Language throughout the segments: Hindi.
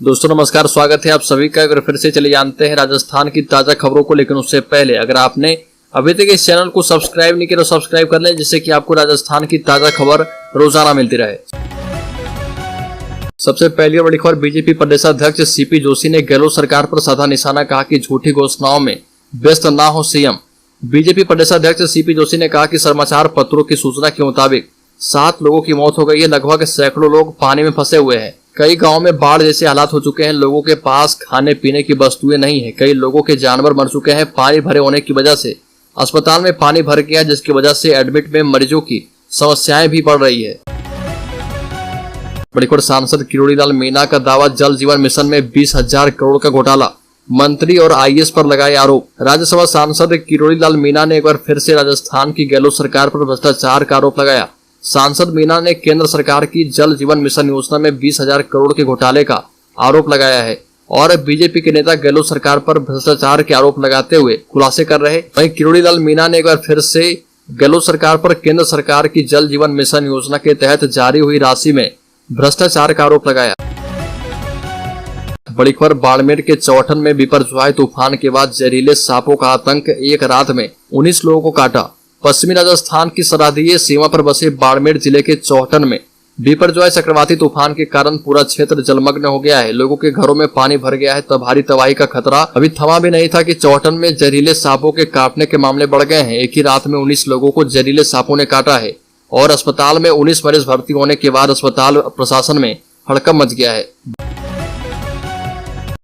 दोस्तों नमस्कार, स्वागत है आप सभी का। अगर फिर से चले जानते हैं राजस्थान की ताजा खबरों को, लेकिन उससे पहले अगर आपने अभी तक इस चैनल को सब्सक्राइब नहीं किया तो सब्सक्राइब कर लें, जिससे कि आपको राजस्थान की ताजा खबर रोजाना मिलती रहे। सबसे पहली और बड़ी खबर, बीजेपी प्रदेशाध्यक्ष सीपी जोशी ने गहलोत सरकार पर साधा निशाना, कहा कि झूठी घोषणाओं में व्यस्त ना हो सीएम। बीजेपी प्रदेशाध्यक्ष सीपी जोशी ने कहा कि समाचार पत्रों की सूचना के मुताबिक 7 लोगों की मौत हो गई है, लगभग सैकड़ों लोग पानी में फंसे हुए हैं। कई गांवों में बाढ़ जैसे हालात हो चुके हैं, लोगों के पास खाने पीने की वस्तुएं नहीं है, कई लोगों के जानवर मर चुके हैं। पानी भरे होने की वजह से अस्पताल में पानी भर गया, जिसकी वजह से एडमिट में मरीजों की समस्याएं भी बढ़ रही है। बड़ी खबर, सांसद किरोड़ी लाल मीणा का दावा, जल जीवन मिशन में 20,000 करोड़ का घोटाला, मंत्री और आईएएस पर लगाए आरोप। राज्यसभा सांसद किरोड़ी लाल मीणा ने एक बार फिर से राजस्थान की गहलोत सरकार पर भ्रष्टाचार का आरोप लगाया। सांसद मीणा ने केंद्र सरकार की जल जीवन मिशन योजना में 20,000 करोड़ के घोटाले का आरोप लगाया है और बीजेपी के नेता गहलोत सरकार पर भ्रष्टाचार के आरोप लगाते हुए खुलासे कर रहे। वहीं किरोड़ी लाल मीणा ने एक बार फिर से गहलोत सरकार पर केंद्र सरकार की जल जीवन मिशन योजना के तहत जारी हुई राशि में भ्रष्टाचार का आरोप लगाया। बड़ी खबर, बाड़मेर के चौठन में बिपरजॉय तूफान के बाद जहरीले सांपों का आतंक, एक रात में 19 लोगों को काटा। पश्चिमी राजस्थान की सरहदीय सीमा पर बसे बाड़मेर जिले के चौठन में बिपरजॉय चक्रवाती तूफान के कारण पूरा क्षेत्र जलमग्न हो गया है। लोगों के घरों में पानी भर गया है। भारी तबाही का खतरा अभी थमा भी नहीं था कि चौठन में जहरीले सांपों के काटने के मामले बढ़ गए हैं। एक ही रात में 19 लोगों को जहरीले सांपों ने काटा है और अस्पताल में 19 मरीज भर्ती होने के बाद अस्पताल प्रशासन में हड़कंप मच गया है।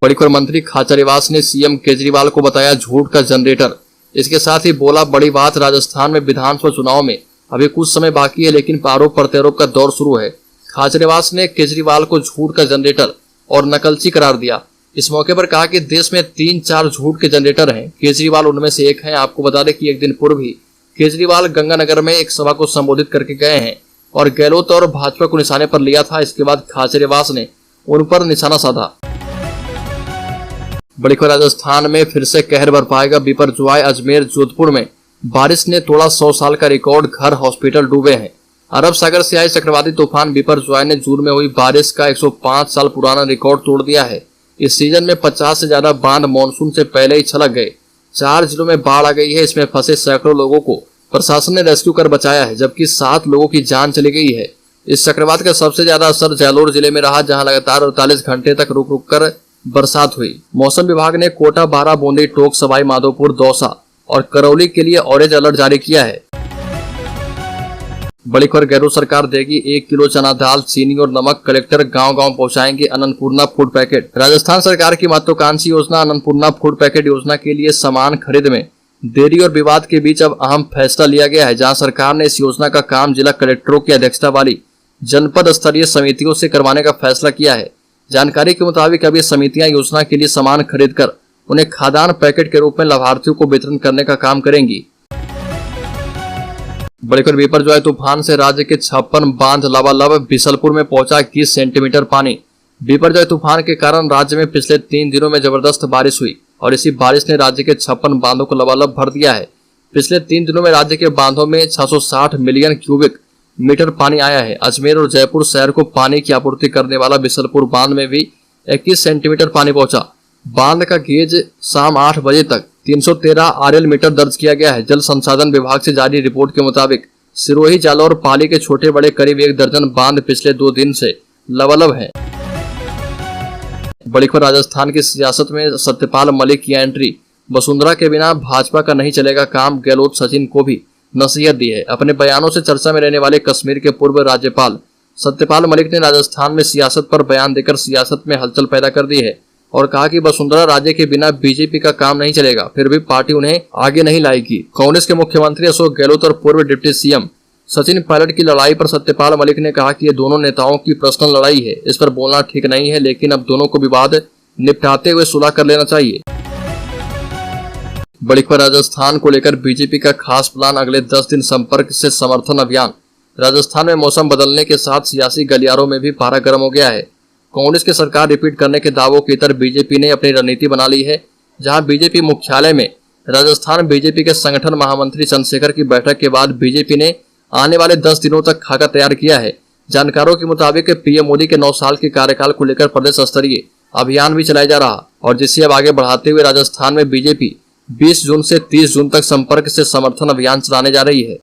बड़ी खबर, मंत्री खाचरियावास ने सीएम केजरीवाल को बताया झूठ का जनरेटर। इसके साथ ही बोला बड़ी बात, राजस्थान में विधानसभा चुनाव में अभी कुछ समय बाकी है, लेकिन आरोप प्रत्यारोप का दौर शुरू है। खाचरियावास ने केजरीवाल को झूठ का जनरेटर और नकलची करार दिया। इस मौके पर कहा कि देश में 3-4 झूठ के जनरेटर हैं, केजरीवाल उनमें से एक है। आपको बता दें कि एक दिन पूर्व ही केजरीवाल गंगानगर में एक सभा को संबोधित करके गए हैं और गहलोत और भाजपा को निशाने पर लिया था। इसके बाद खाचरियावास ने उन पर निशाना साधा। बड़ी खबर, राजस्थान में फिर से कहर बरपाएगा बिपरजॉय। अजमेर जोधपुर में बारिश ने तोड़ा 100 साल का रिकॉर्ड, घर हॉस्पिटल डूबे हैं। अरब सागर से आए चक्रवाती तूफान बिपरजॉय ने जून में हुई बारिश का 105 साल पुराना रिकॉर्ड तोड़ दिया है। इस सीजन में 50 से ज्यादा बांध मानसून से पहले ही छलक गए। 4 जिलों में बाढ़ आ गई है। इसमें फंसे सैकड़ों लोगों को प्रशासन ने रेस्क्यू कर बचाया है, जबकि 7 लोगों की जान चली गई है। इस चक्रवात का सबसे ज्यादा असर जालोर जिले में रहा, जहाँ लगातार 48 घंटे तक रुक रुक कर बरसात हुई। मौसम विभाग ने कोटा, बारां, बूंदी, टोंक, सवाई माधोपुर, दौसा और करौली के लिए ऑरेंज अलर्ट जारी किया है। बड़ी खबर, गहलोत सरकार देगी 1 किलो चना दाल, चीनी और नमक, कलेक्टर गांव-गांव पहुंचाएंगे अन्नपूर्णा फूड पैकेट। राजस्थान सरकार की महत्वाकांक्षी योजना अन्नपूर्णा फूड पैकेट योजना के लिए सामान खरीद में देरी और विवाद के बीच अब अहम फैसला लिया गया है, जहां सरकार ने इस योजना का काम जिला कलेक्टरों की अध्यक्षता वाली जनपद स्तरीय समितियों से करवाने का फैसला किया है। जानकारी के मुताबिक अब ये समितियां योजना के लिए सामान खरीदकर उन्हें खाद्यान्न पैकेट के रूप में लाभार्थियों को वितरण करने का काम करेंगी। बड़ी खबर, बिपरजॉय तूफान से राज्य के 56 बांध लबालब, बिसलपुर में पहुंचा 21 सेंटीमीटर पानी। बिपरजॉय तूफान के कारण राज्य में पिछले 3 दिनों में जबरदस्त बारिश हुई और इसी बारिश ने राज्य के 56 बांधों को लबालब भर दिया है। पिछले 3 दिनों में राज्य के बांधों में 660 मिलियन क्यूबिक मीटर पानी आया है। अजमेर और जयपुर शहर को पानी की आपूर्ति करने वाला बिसलपुर बांध में भी 21 सेंटीमीटर पानी पहुंचा। बांध का गेज शाम 8 बजे तक 313 RL मीटर दर्ज किया गया है। जल संसाधन विभाग से जारी रिपोर्ट के मुताबिक सिरोही, जालौर और पाली के छोटे बड़े करीब 1 दर्जन बांध पिछले 2 दिन से लबालब है। बड़ी खबर, राजस्थान की सियासत में सत्यपाल मलिक की एंट्री, वसुंधरा के बिना भाजपा का नहीं चलेगा काम, गहलोत सचिन को भी नसीहत दी है। अपने बयानों से चर्चा में रहने वाले कश्मीर के पूर्व राज्यपाल सत्यपाल मलिक ने राजस्थान में सियासत पर बयान देकर सियासत में हलचल पैदा कर दी है और कहा कि वसुंधरा राजे के बिना बीजेपी का काम नहीं चलेगा, फिर भी पार्टी उन्हें आगे नहीं लाएगी। कांग्रेस के मुख्यमंत्री अशोक गहलोत और पूर्व डिप्टी सीएम सचिन पायलट की लड़ाई पर सत्यपाल मलिक ने कहा कि ये दोनों नेताओं की पर्सनल लड़ाई है, इस पर बोलना ठीक नहीं है, लेकिन अब दोनों को विवाद निपटाते हुए सुलह कर लेना चाहिए। बड़ी खबर, राजस्थान को लेकर बीजेपी का खास प्लान, अगले 10 दिन संपर्क से समर्थन अभियान। राजस्थान में मौसम बदलने के साथ सियासी गलियारों में भी पारा गर्म हो गया है। कांग्रेस की सरकार रिपीट करने के दावों की तरफ बीजेपी ने अपनी रणनीति बना ली है, जहां बीजेपी मुख्यालय में राजस्थान बीजेपी के संगठन महामंत्री चंद्रशेखर की बैठक के बाद बीजेपी ने आने वाले 10 दिनों तक खाका तैयार किया है। जानकारों के मुताबिक पीएम मोदी के 9 साल के कार्यकाल को लेकर प्रदेश स्तरीय अभियान भी चलाया जा रहा और जिसे अब आगे बढ़ाते हुए राजस्थान में बीजेपी 20 जून से 30 जून तक संपर्क से समर्थन अभियान चलाने जा रही है।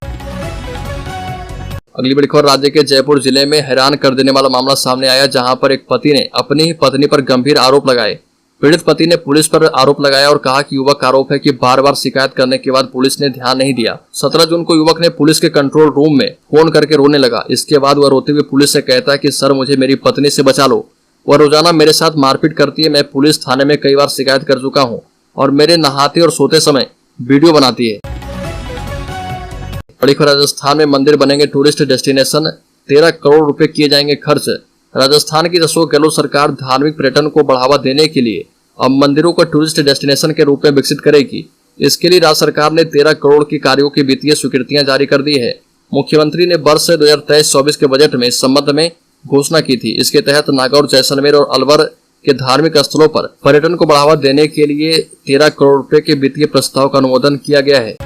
अगली बड़ी खबर राज्य के जयपुर जिले में हैरान कर देने वाला मामला सामने आया, जहां पर एक पति ने अपनी ही पत्नी पर गंभीर आरोप लगाए। पीड़ित पति ने पुलिस पर आरोप लगाया और कहा कि युवक का आरोप है कि बार बार शिकायत करने के बाद पुलिस ने ध्यान नहीं दिया। 17 जून को युवक ने पुलिस के कंट्रोल रूम में फोन करके रोने लगा। इसके बाद वह रोते हुए पुलिस से कहता है कि सर मुझे मेरी पत्नी से बचा लो, वह रोजाना मेरे साथ मारपीट करती है, मैं पुलिस थाने में कई बार शिकायत कर चुका हूँ और मेरे नहाते और सोते समय वीडियो बनाती है। बड़ी खबर राजस्थान में मंदिर बनेंगे टूरिस्ट डेस्टिनेशन, 13 करोड़ रुपए किए जाएंगे खर्च। राजस्थान की अशोक गहलोत सरकार धार्मिक पर्यटन को बढ़ावा देने के लिए अब मंदिरों को टूरिस्ट डेस्टिनेशन के रूप में विकसित करेगी। इसके लिए राज्य सरकार ने 13 करोड़ की कार्यों की वित्तीय स्वीकृतियां जारी कर दी है। मुख्यमंत्री ने वर्ष 2023-24 के बजट में इस संबंध में घोषणा की थी। इसके तहत नागौर, जैसलमेर और अलवर के धार्मिक स्थलों पर पर्यटन को बढ़ावा देने के लिए 13 करोड़ रुपए के वित्तीय प्रस्ताव का अनुमोदन किया गया है।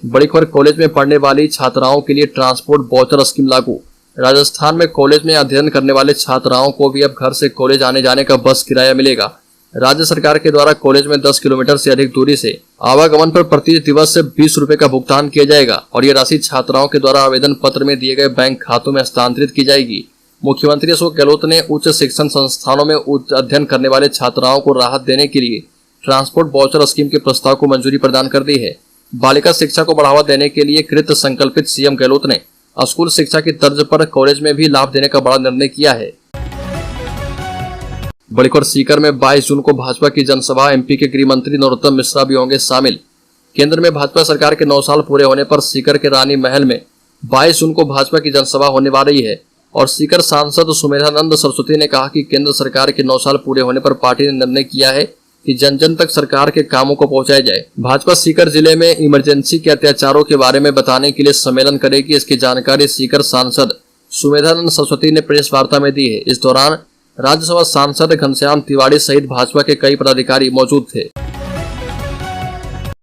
बड़ी खबर कॉलेज में पढ़ने वाली छात्राओं के लिए ट्रांसपोर्ट वाउचर स्कीम लागू। राजस्थान में कॉलेज में अध्ययन करने वाले छात्राओं को भी अब घर से कॉलेज आने जाने का बस किराया मिलेगा। राज्य सरकार के द्वारा कॉलेज में 10 किलोमीटर से अधिक दूरी से आवागमन पर प्रति दिवस से 20 रुपए का भुगतान किया जाएगा और ये राशि छात्राओं के द्वारा आवेदन पत्र में दिए गए बैंक खातों में हस्तांतरित की जाएगी। मुख्यमंत्री अशोक गहलोत ने उच्च शिक्षण संस्थानों में उच्च अध्ययन करने वाले छात्राओं को राहत देने के लिए ट्रांसपोर्ट वाउचर स्कीम के प्रस्ताव को मंजूरी प्रदान कर दी है। बालिका शिक्षा को बढ़ावा देने के लिए कृत संकल्पित सीएम गहलोत ने स्कूल शिक्षा की तर्ज पर कॉलेज में भी लाभ देने का बड़ा निर्णय किया है। बड़ी खबर सीकर में 22 जून को भाजपा की जनसभा, एमपी के गृह मंत्री नरोत्तम मिश्रा भी होंगे शामिल। केंद्र में भाजपा सरकार के 9 साल पूरे होने पर सीकर के रानी महल में 22 जून को भाजपा की जनसभा होने वाली है और सीकर सांसद सुमेधानंद सरस्वती ने कहा कि केंद्र सरकार के 9 साल पूरे होने पर पार्टी ने निर्णय किया है कि जन जन तक सरकार के कामों को पहुंचाया जाए। भाजपा सीकर जिले में इमरजेंसी के अत्याचारों के बारे में बताने के लिए सम्मेलन करेगी। इसकी जानकारी सीकर सांसद सुमेधानंद सरस्वती ने प्रेस वार्ता में दी है। इस दौरान राज्यसभा सांसद घनश्याम तिवारी सहित भाजपा के कई पदाधिकारी मौजूद थे।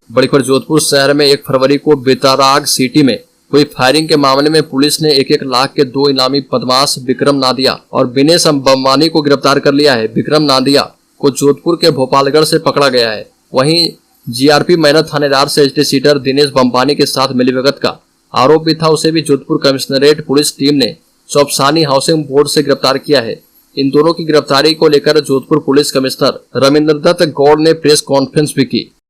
बड़ी खबर जोधपुर शहर में 1 फरवरी को बेताराग सिटी में हुई फायरिंग के मामले में पुलिस ने 1-1 लाख के 2 इनामी बदमाश विक्रम नादिया और विनेश अंबानी को गिरफ्तार कर लिया है। विक्रम नादिया को जोधपुर के भोपालगढ़ से पकड़ा गया है। वहीं जीआरपी मेहनत थानेदार से एसटी सीटर दिनेश बम्बानी के साथ मिलीभगत का आरोप भी था, उसे भी जोधपुर कमिश्नरेट पुलिस टीम ने चौपसानी हाउसिंग बोर्ड से गिरफ्तार किया है। इन दोनों की गिरफ्तारी को लेकर जोधपुर पुलिस कमिश्नर रविंद्र दत्त गौड़ ने प्रेस कॉन्फ्रेंस भी की।